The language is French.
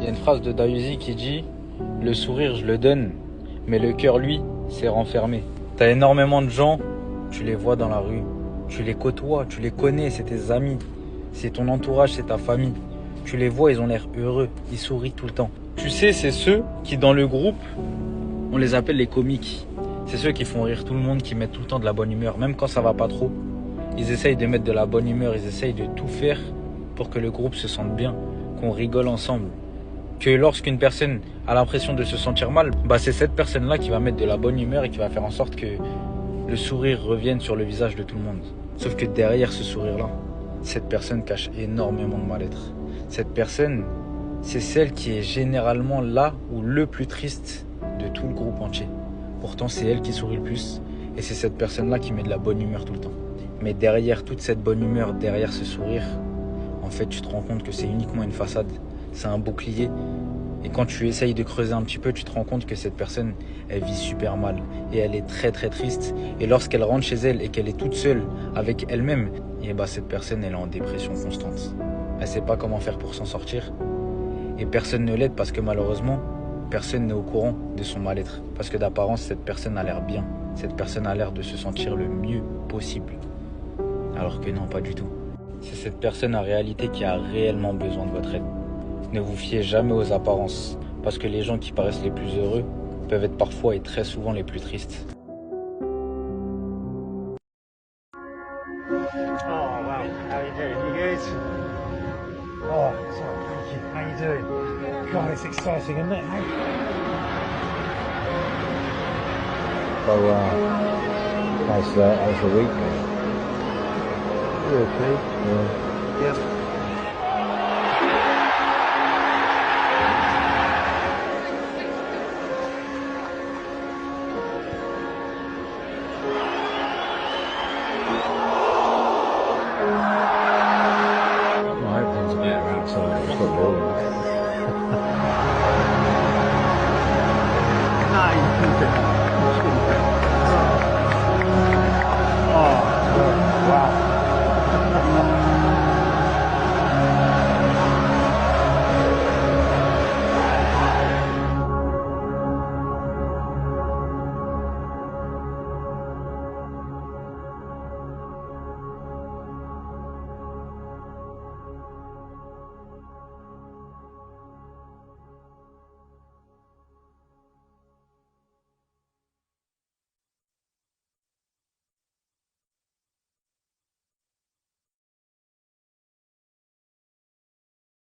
y a une phrase de Dahuzi qui dit « Le sourire, je le donne, mais le cœur, lui, c'est renfermé. » T'as énormément de gens, tu les vois dans la rue, tu les côtoies, tu les connais, c'est tes amis, c'est ton entourage, c'est ta famille. Tu les vois, ils ont l'air heureux, ils sourient tout le temps. Tu sais, c'est ceux qui, dans le groupe, on les appelle les comiques. C'est ceux qui font rire tout le monde, qui mettent tout le temps de la bonne humeur, même quand ça va pas trop. Ils essayent de mettre de la bonne humeur, ils essayent de tout faire pour que le groupe se sente bien, qu'on rigole ensemble. Que lorsqu'une personne a l'impression de se sentir mal, c'est cette personne-là qui va mettre de la bonne humeur et qui va faire en sorte que le sourire revienne sur le visage de tout le monde. Sauf que derrière ce sourire-là, cette personne cache énormément de mal-être. Cette personne, c'est celle qui est généralement là ou le plus triste de tout le groupe entier. Pourtant, c'est elle qui sourit le plus et c'est cette personne-là qui met de la bonne humeur tout le temps. Mais derrière toute cette bonne humeur, derrière ce sourire, en fait, tu te rends compte que c'est uniquement une façade. C'est un bouclier. Et quand tu essayes de creuser un petit peu, tu te rends compte que cette personne, elle vit super mal. Et elle est très très triste. Et lorsqu'elle rentre chez elle et qu'elle est toute seule avec elle-même, et cette personne, elle est en dépression constante. Elle sait pas comment faire pour s'en sortir. Et personne ne l'aide parce que malheureusement, personne n'est au courant de son mal-être. Parce que d'apparence, cette personne a l'air bien. Cette personne a l'air de se sentir le mieux possible. Alors que non, pas du tout. C'est cette personne en réalité qui a réellement besoin de votre aide. Ne vous fiez jamais aux apparences, parce que les gens qui paraissent les plus heureux peuvent être parfois et très souvent les plus tristes. Oh wow, how you doing? You good? Oh, sorry, thank you. How you doing? God, it's exciting, isn't it? So, how's the week? You okay? Yeah. Yep. My opening's better outside of football. No, you keep it.